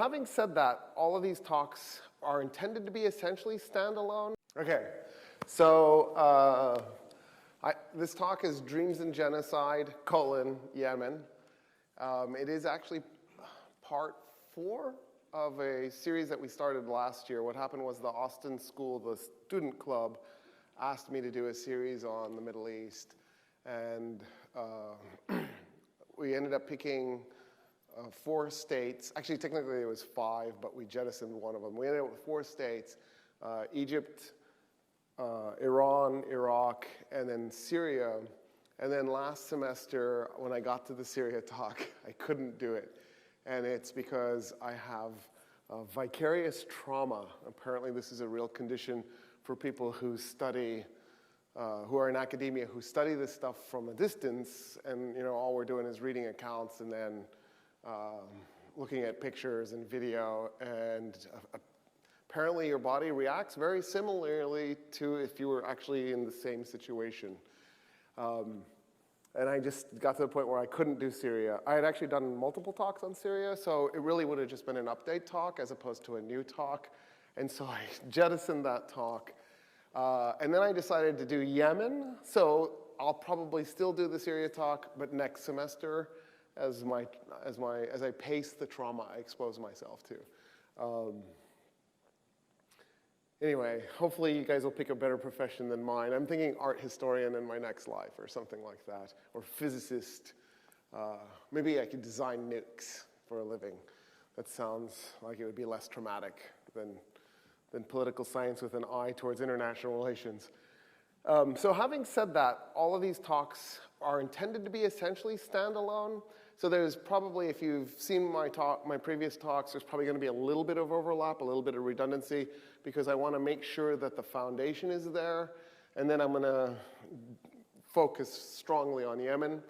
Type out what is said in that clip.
having said that, all of these talks are intended to be essentially standalone. Okay, so this talk is Dreams and Genocide, Yemen. It is actually part 4 of a series that we started last year. What happened was the Austin School, the student club, asked me to do a series on the Middle East. And we ended up picking 4 states. Actually, technically it was 5, but we jettisoned one of them. We ended up with 4 states, Egypt, Iran, Iraq, and then Syria. And then last semester, when I got to the Syria talk, I couldn't do it. And it's because I have vicarious trauma. Apparently this is a real condition for people who study, who are in academia, who study this stuff from a distance, and all we're doing is reading accounts and then looking at pictures and video, and apparently your body reacts very similarly to if you were actually in the same situation. And I just got to the point where I couldn't do Syria. I had actually done multiple talks on Syria, so it really would have just been an update talk as opposed to a new talk. And so I jettisoned that talk. And then I decided to do Yemen. So I'll probably still do the Syria talk, but next semester as I pace the trauma I expose myself to. Anyway, hopefully you guys will pick a better profession than mine. I'm thinking art historian in my next life or something like that, or physicist. Maybe I could design nukes for a living. That sounds like it would be less traumatic than political science with an eye towards international relations. So having said that, all of these talks are intended to be essentially standalone. So there's probably, if you've seen my previous talks, there's probably going to be a little bit of overlap, a little bit of redundancy, because I want to make sure that the foundation is there. And then I'm going to focus strongly on Yemen.